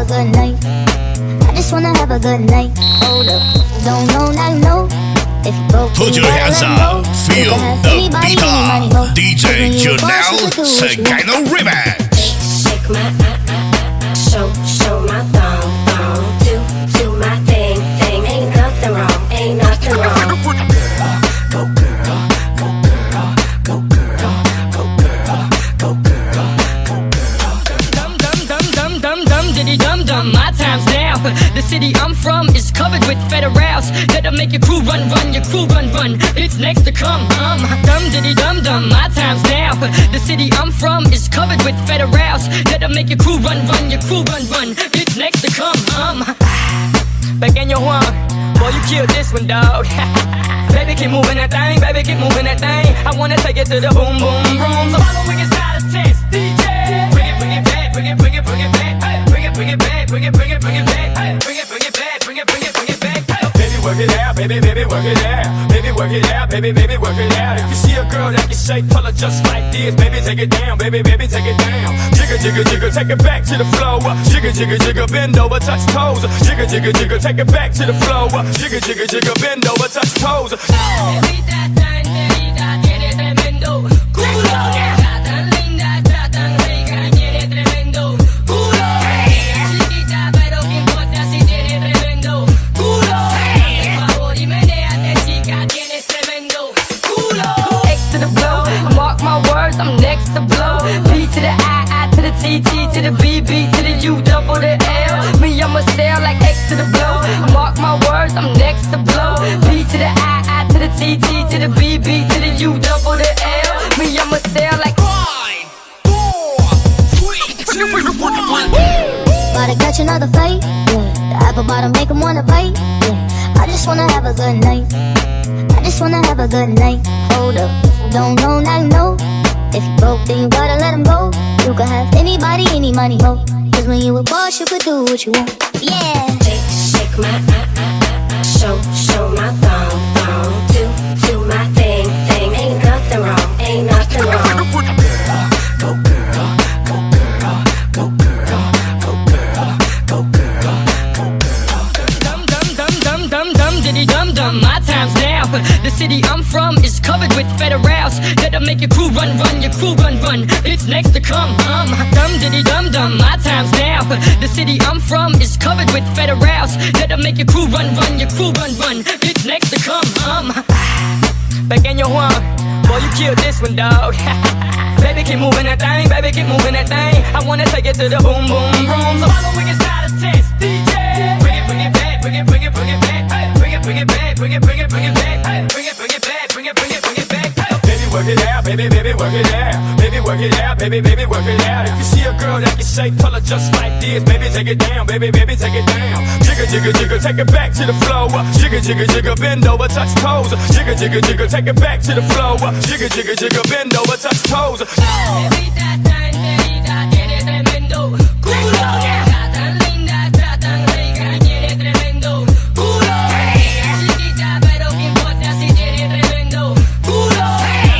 good night. I just wanna have a good night. Hold up, don't know, now you know. If you broke, put your hands up, feel the beat up. DJ Cittadella, secondo remix. Shake my show my thong, do my thing, ain't nothing wrong, ain't nothing wrong. Go girl, go girl, go girl, go girl, go girl, go girl. Dum diddy dum dum, my time's now. The city I'm from is covered with federals that'll make your crew run, your crew run. It's next to come. Dum diddy dum dum, my time's now. The city I'm from is covered with federals that'll make your crew run, your crew run. It's next to come. Back in your one, boy, you killed this one, dog. Baby, keep moving that thing, baby, keep moving that thing. I wanna take it to the boom, boom, boom. So following is not a test, DJ. Bring it back, bring it back. Hey, bring it back, bring it back. Hey, bring it back. Baby, work it out, baby, work it out. Baby, work it out, baby, work it out. If you see a girl that can shake, tell her just like this. Baby, take it down, baby, take it down. Jigger, jigger, jigger, take it back to the floor. Jigger, jigger, jigger, bend over, touch toes. Jigger, jigger, jigger, take it back to the floor. Jigger, jigger, jigger, bend over, touch toes. Tiene tremendo culo. Tan linda, tan rica, tiene tremendo culo. Chiquita, pero que importa si tiene tremendo culo. Por favor, y menéate, chica, tienes tremendo culo. X to the blow, mark my words, I'm next to blow. P to the I to the T to the B to the U double the L. Me, I'ma sail like X to the blow. Mark my words, I'm next to blow. P to the I to the T to the B to the U double the L. Me, I'ma sail like 5, 4, 3, 2, 1. About to catch another fight, yeah. The apple bottom make him wanna bite, yeah. I just wanna have a good night. I just wanna have a good night. Hold up, don't know, now you know. If you broke, then you gotta let him go. You can have anybody, any money, ho. Cause when you a boss, you could do what you want, yeah. Shake my show my thong, do my thing, ain't nothing wrong, ain't nothing wrong. Go girl, go girl, go girl, go girl, go girl, go girl. Dum diddy dum dum, my time's now. The city I'm from is covered with federals that'll make your crew run, your crew run. It's next to come. Dum diddy dum dum, my time's now. The city I'm from is covered with federals that'll make your crew run, your crew run. It's next to come. Back in your one, boy, you killed this one, dog. Baby, keep moving that thing, baby, keep moving that thing. I wanna take it to the boom, boom, boom. So following is not a test, DJ. Bring it back, bring it back. Hey, bring it back, bring it back. Hey, bring it back. Baby, work it out, baby, work it out. Baby, work it out, baby, work it out. If you see a girl that can shake, tell her just like this. Baby, take it down, baby, take it down. Jigger, jigger, jigger, take it back to the floor. Jigger, jigger, jigger, bend over, touch toes. Jigger, jigger, jigger, take it back to the floor. Jigger, jigger, jigger, bend over, touch toes. Tiene tremendo culo. Tan linda, tan rica, tiene tremendo culo. Chiquita, pero que importa si tiene tremendo culo.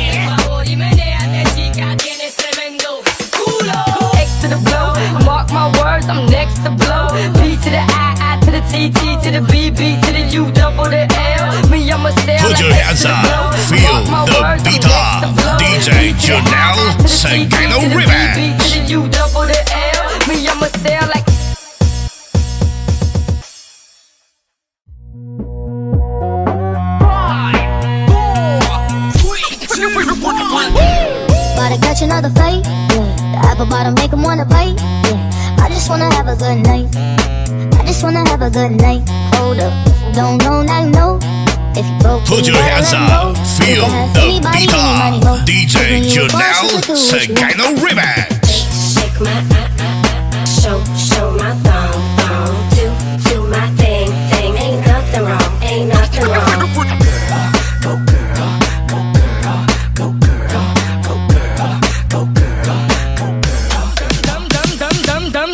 Por favor, y menéate, chica, tienes tremendo culo. X to the blow, mark my words, I'm next to blow. P to the I to the T to the B to the U double the L. Me, I'ma sail Put your like hands X to the up, blow. feel Mark my the words, I'm beat next up. to blow. DJ Cittadella, secondo remix. You double the L, me I'ma sail like. About to catch another fight, yeah. The apple bottom make him wanna bite, yeah. I just wanna have a good night. I just wanna have a good night. Hold up, don't know, now you know. If you broke, Put your hands up, feel the beat up. DJ Cittadella, secondo remix. Shake my show my thong, do my thing, ain't nothing wrong, ain't nothing wrong. Go girl, go girl, go girl, go girl, go girl, go girl.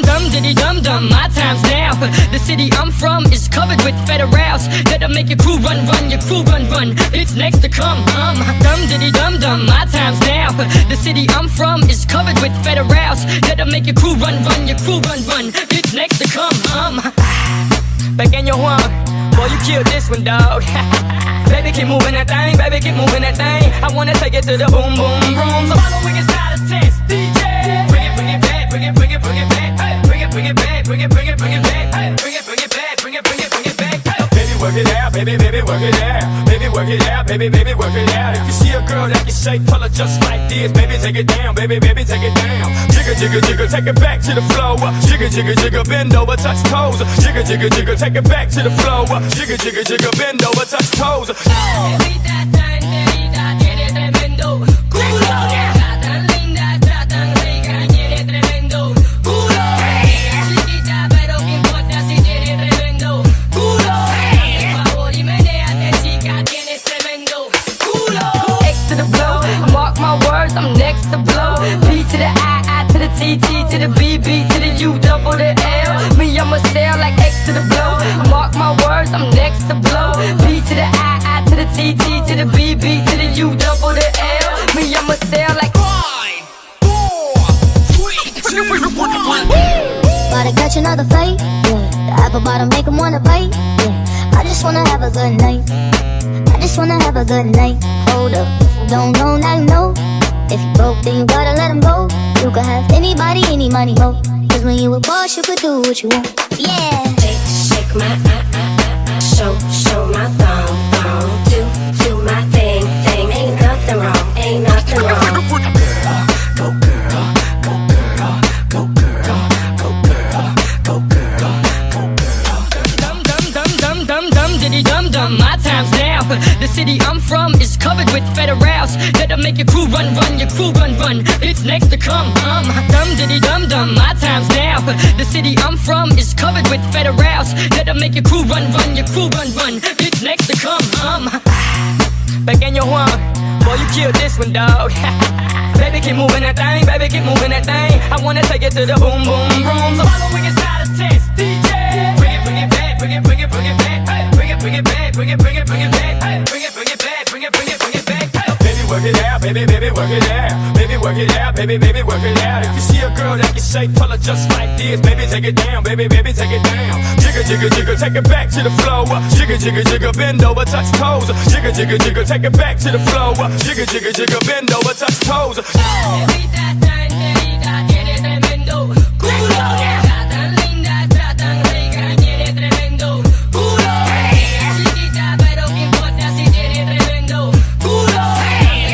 Dum diddy dum dum, my time's now. The city I'm from is covered with federals that that'll make your crew run, run, your crew run, run. It's next to come, dum diddy dum dum, my time's now. The city I'm from is covered with federals that'll make your crew run, run, your crew run, run. It's next to come, pequeño Juan, boy you killed this one, dog. Baby keep moving that thing, baby keep moving that thing. I wanna take it to the boom boom room. So follow me inside the test, DJ. Bring it back, bring it back, hey. Bring it back, bring it back, bring it back, hey. Bring it back, bring it back, hey. Baby work it out, baby work it out. Baby work it out, baby work it out. If you see a girl that can shake, tell her just like this. Baby take it down, baby take it down. Jigger, jigger, jigger, take it back to the floor. Jigger, jigger, jigger, bend over, touch toes. Jigger, jigger, jigger, take it back to the floor. Jigger, jigger, jigger, bend over, touch toes. Evita tan querida, tiene tremendo culo. Está tan linda, está tan rica, tiene tremendo culo. Chiquita, pero qué importa si tiene tremendo culo. Por favor y menéate, chica, tienes tremendo culo. X to the blow, mark my words, I'm next to blow. P to the I to the T, T to the B, B to the U, double the L. Me, I'ma sail like X to the blow. Mark my words, I'm next to blow. P to the I to the T, T to the B, B to the U, double the L. Me, I'ma sail like 5, 4, 3, 2, 1. About to catch another fight, yeah. The apple bottom make 'em wanna bite, yeah. I just wanna have a good night. I just wanna have a good night. Hold up, if you don't know, now you know. If you broke, then you gotta let 'em go. You can have anybody, any money, ho. Cause when you a boss, you could do what you want. Yeah. Shake my show my thong, do my thing. Ain't nothing wrong, ain't nothing wrong. Go girl, go girl, go girl, go girl, go girl, go girl. Dum dum dum dum dum dum diddy dum dum, my time's now. The city I'm from is covered with federals that'll make your crew run, run, your crew run, run. It's next to come, dum diddy dum dum, my time's now. The city I'm from is covered with federals that'll make your crew run, run, your crew run, run. It's next to come, pequeño Juan, boy you killed this one, dog. Baby keep moving that thing, baby keep moving that thing. I wanna take it to the boom boom room. So follow me inside the test, DJ. Bring it back, bring it back, hey. Bring it back, bring it back, hey. Bring it back, bring it back, hey. Baby work it out, baby work it out. Baby work it out, baby work it out. If you see a girl that can shake, tell her just like this. Baby take it down, baby take it down. Jigger, jigger, jigger, take it back to the floor. Jigger, jigger, jigger, bend over, touch toes. Jigger, jigger, jigger, take it back to the floor. Jigger, jigger, jigger, bend over, touch toes. Evita tan querida, tiene tremendo culo. Está tan linda, está tan rica, tiene tremendo culo. Chiquita, pero qué importa si tiene tremendo culo.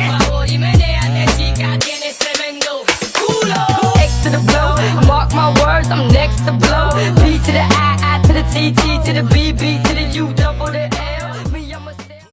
Por favor y menéate, chica, tienes tremendo culo. X to the blow, mark my words, I'm next to blow. P to the I to the T, T to the B, B to the U, double the